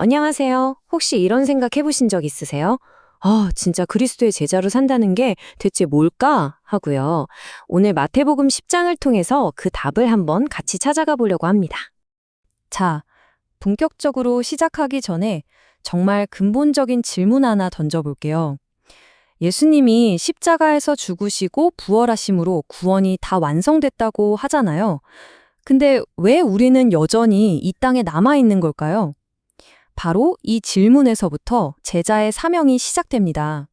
안녕하세요. 혹시 이런 생각 해보신 적 있으세요? 진짜 그리스도의 제자로 산다는 게 대체 뭘까? 하고요. 오늘 마태복음 10장을 통해서 그 답을 한번 같이 찾아가 보려고 합니다. 자, 본격적으로 시작하기 전에 정말 근본적인 질문 하나 던져볼게요. 예수님이 십자가에서 죽으시고 부활하심으로 구원이 다 완성됐다고 하잖아요. 근데 왜 우리는 여전히 이 땅에 남아있는 걸까요? 바로 이 질문에서부터 제자의 사명이 시작됩니다.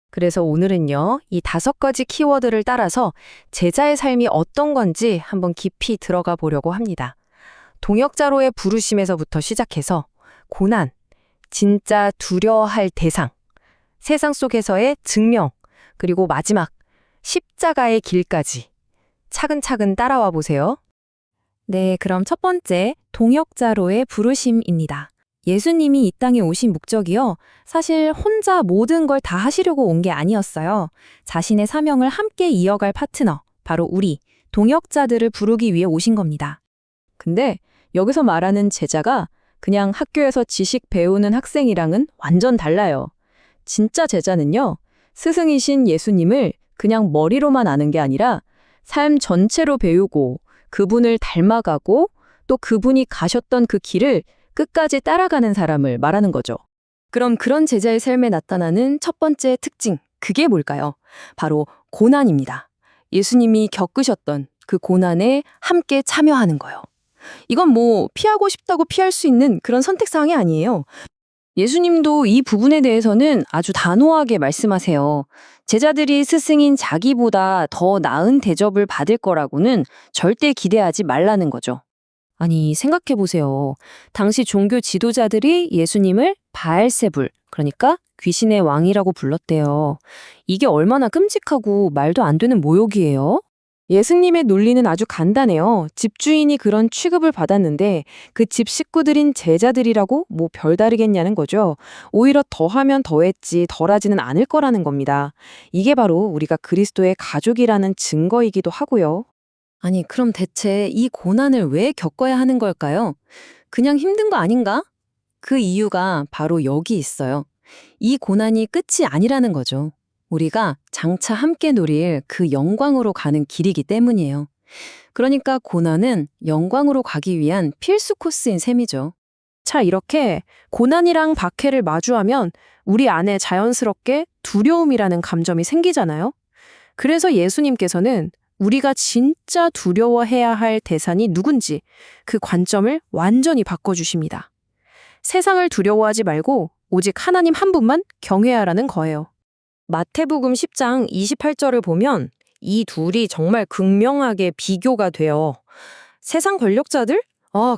그래서 오늘은요, 이 5가지 키워드를 따라서 제자의 삶이 어떤 건지 한번 깊이 들어가 보려고 합니다. 동역자로의 부르심에서부터 시작해서 고난, 진짜 두려워할 대상, 세상 속에서의 증명, 그리고 마지막 십자가의 길까지 차근차근 따라와 보세요. 네, 그럼 첫 번째, 동역자로의 부르심입니다. 예수님이 이 땅에 오신 목적이요. 사실 혼자 모든 걸 다 하시려고 온 게 아니었어요. 자신의 사명을 함께 이어갈 파트너, 바로 우리, 동역자들을 부르기 위해 오신 겁니다. 근데 여기서 말하는 제자가 그냥 학교에서 지식 배우는 학생이랑은 완전 달라요. 진짜 제자는요, 스승이신 예수님을 그냥 머리로만 아는 게 아니라 삶 전체로 배우고 그분을 닮아가고 또 그분이 가셨던 그 길을 끝까지 따라가는 사람을 말하는 거죠. 그럼 그런 제자의 삶에 나타나는 첫 번째 특징, 그게 뭘까요? 바로 고난입니다. 예수님이 겪으셨던 그 고난에 함께 참여하는 거예요. 이건 뭐 피하고 싶다고 피할 수 있는 그런 선택사항이 아니에요. 예수님도 이 부분에 대해서는 아주 단호하게 말씀하세요. 제자들이 스승인 자기보다 더 나은 대접을 받을 거라고는 절대 기대하지 말라는 거죠. 아니, 생각해보세요. 당시 종교 지도자들이 예수님을 바알세불, 그러니까 귀신의 왕이라고 불렀대요. 이게 얼마나 끔찍하고 말도 안 되는 모욕이에요? 예수님의 논리는 아주 간단해요. 집주인이 그런 취급을 받았는데 그 집 식구들인 제자들이라고 뭐 별다르겠냐는 거죠. 오히려 더하면 더했지 덜하지는 않을 거라는 겁니다. 이게 바로 우리가 그리스도의 가족이라는 증거이기도 하고요. 아니, 그럼 대체 이 고난을 왜 겪어야 하는 걸까요? 그냥 힘든 거 아닌가? 그 이유가 바로 여기 있어요. 이 고난이 끝이 아니라는 거죠. 우리가 장차 함께 누릴 그 영광으로 가는 길이기 때문이에요. 그러니까 고난은 영광으로 가기 위한 필수 코스인 셈이죠. 자, 이렇게 고난이랑 박해를 마주하면 우리 안에 자연스럽게 두려움이라는 감정이 생기잖아요. 그래서 예수님께서는 우리가 진짜 두려워해야 할 대상이 누군지 그 관점을 완전히 바꿔주십니다. 세상을 두려워하지 말고 오직 하나님 한 분만 경외하라는 거예요. 마태복음 10장 28절을 보면 이 둘이 정말 극명하게 비교가 돼요. 세상 권력자들?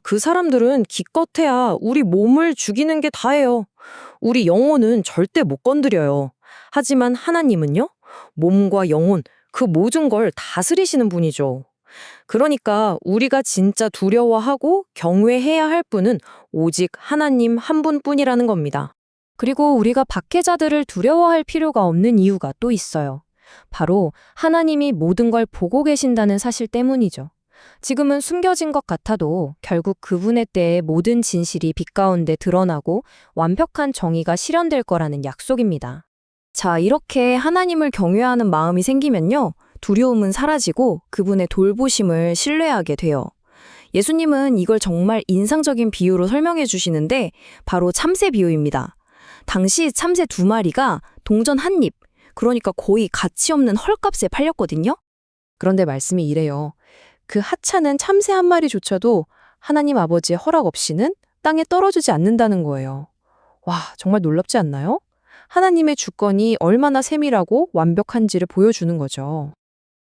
그 사람들은 기껏해야 우리 몸을 죽이는 게 다예요. 우리 영혼은 절대 못 건드려요. 하지만 하나님은요? 몸과 영혼, 그 모든 걸 다스리시는 분이죠. 그러니까 우리가 진짜 두려워하고 경외해야 할 분은 오직 하나님 한 분뿐이라는 겁니다. 그리고 우리가 박해자들을 두려워할 필요가 없는 이유가 또 있어요. 바로 하나님이 모든 걸 보고 계신다는 사실 때문이죠. 지금은 숨겨진 것 같아도 결국 그분의 때에 모든 진실이 빛 가운데 드러나고 완벽한 정의가 실현될 거라는 약속입니다. 자, 이렇게 하나님을 경외하는 마음이 생기면요, 두려움은 사라지고 그분의 돌보심을 신뢰하게 돼요. 예수님은 이걸 정말 인상적인 비유로 설명해 주시는데 바로 참새 비유입니다. 당시 참새 2마리가 동전 한 입, 그러니까 거의 가치 없는 헐값에 팔렸거든요. 그런데 말씀이 이래요. 그 하찮은 참새 한 마리조차도 하나님 아버지의 허락 없이는 땅에 떨어지지 않는다는 거예요. 와, 정말 놀랍지 않나요? 하나님의 주권이 얼마나 세밀하고 완벽한지를 보여주는 거죠.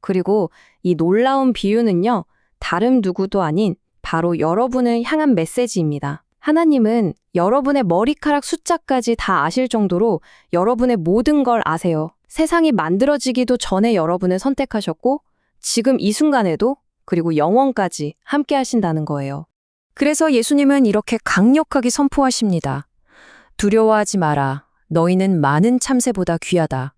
그리고 이 놀라운 비유는요, 다른 누구도 아닌 바로 여러분을 향한 메시지입니다. 하나님은 여러분의 머리카락 숫자까지 다 아실 정도로 여러분의 모든 걸 아세요. 세상이 만들어지기도 전에 여러분을 선택하셨고 지금 이 순간에도 그리고 영원까지 함께 하신다는 거예요. 그래서 예수님은 이렇게 강력하게 선포하십니다. 두려워하지 마라. 너희는 많은 참새보다 귀하다.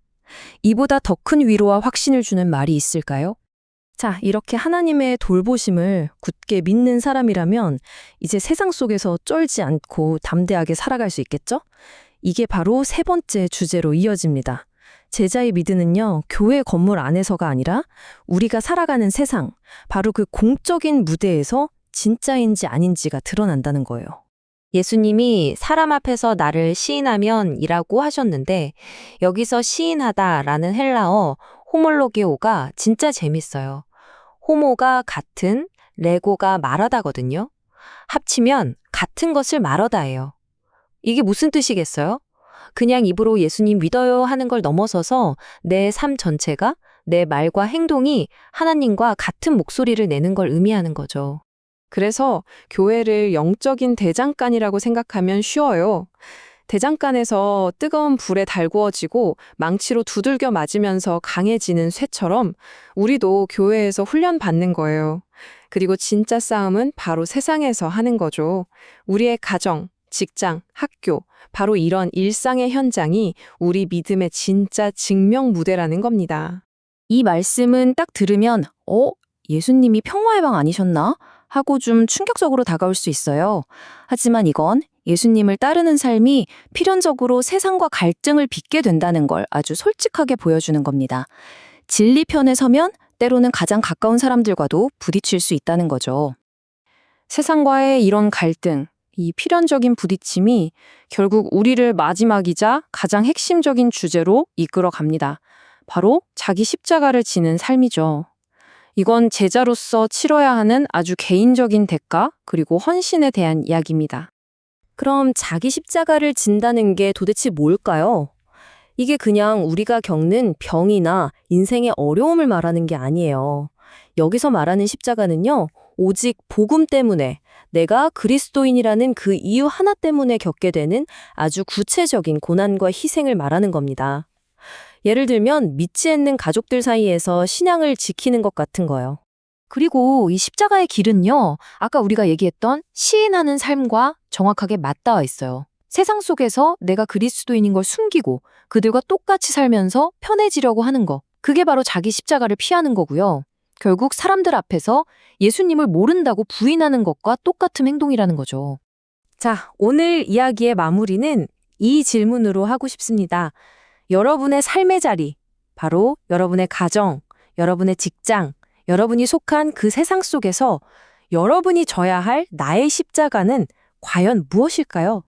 이보다 더 큰 위로와 확신을 주는 말이 있을까요? 자, 이렇게 하나님의 돌보심을 굳게 믿는 사람이라면 이제 세상 속에서 쫄지 않고 담대하게 살아갈 수 있겠죠? 이게 바로 세 번째 주제로 이어집니다. 제자의 믿음은요, 교회 건물 안에서가 아니라 우리가 살아가는 세상, 바로 그 공적인 무대에서 진짜인지 아닌지가 드러난다는 거예요. 예수님이 사람 앞에서 나를 시인하면 이라고 하셨는데 여기서 시인하다라는 헬라어 호몰로게오가 진짜 재밌어요. 호모가 같은, 레고가 말하다거든요. 합치면 같은 것을 말하다예요. 이게 무슨 뜻이겠어요? 그냥 입으로 예수님 믿어요 하는 걸 넘어서서 내 삶 전체가 내 말과 행동이 하나님과 같은 목소리를 내는 걸 의미하는 거죠. 그래서 교회를 영적인 대장간이라고 생각하면 쉬워요. 대장간에서 뜨거운 불에 달구어지고 망치로 두들겨 맞으면서 강해지는 쇠처럼 우리도 교회에서 훈련받는 거예요. 그리고 진짜 싸움은 바로 세상에서 하는 거죠. 우리의 가정, 직장, 학교, 바로 이런 일상의 현장이 우리 믿음의 진짜 증명 무대라는 겁니다. 이 말씀은 딱 들으면 예수님이 평화의 방 아니셨나? 하고 좀 충격적으로 다가올 수 있어요. 하지만 이건 예수님을 따르는 삶이 필연적으로 세상과 갈등을 빚게 된다는 걸 아주 솔직하게 보여주는 겁니다. 진리 편에 서면 때로는 가장 가까운 사람들과도 부딪힐 수 있다는 거죠. 세상과의 이런 갈등, 이 필연적인 부딪힘이 결국 우리를 마지막이자 가장 핵심적인 주제로 이끌어 갑니다. 바로 자기 십자가를 지는 삶이죠. 이건 제자로서 치러야 하는 아주 개인적인 대가 그리고 헌신에 대한 이야기입니다. 그럼 자기 십자가를 진다는 게 도대체 뭘까요? 이게 그냥 우리가 겪는 병이나 인생의 어려움을 말하는 게 아니에요. 여기서 말하는 십자가는요, 오직 복음 때문에 내가 그리스도인이라는 그 이유 하나 때문에 겪게 되는 아주 구체적인 고난과 희생을 말하는 겁니다. 예를 들면 믿지 않는 가족들 사이에서 신앙을 지키는 것 같은 거요. 그리고 이 십자가의 길은요, 아까 우리가 얘기했던 시인하는 삶과 정확하게 맞닿아 있어요. 세상 속에서 내가 그리스도인인 걸 숨기고 그들과 똑같이 살면서 편해지려고 하는 거. 그게 바로 자기 십자가를 피하는 거고요. 결국 사람들 앞에서 예수님을 모른다고 부인하는 것과 똑같은 행동이라는 거죠. 자, 오늘 이야기의 마무리는 이 질문으로 하고 싶습니다. 여러분의 삶의 자리, 바로 여러분의 가정, 여러분의 직장, 여러분이 속한 그 세상 속에서 여러분이 져야 할 나의 십자가는 과연 무엇일까요?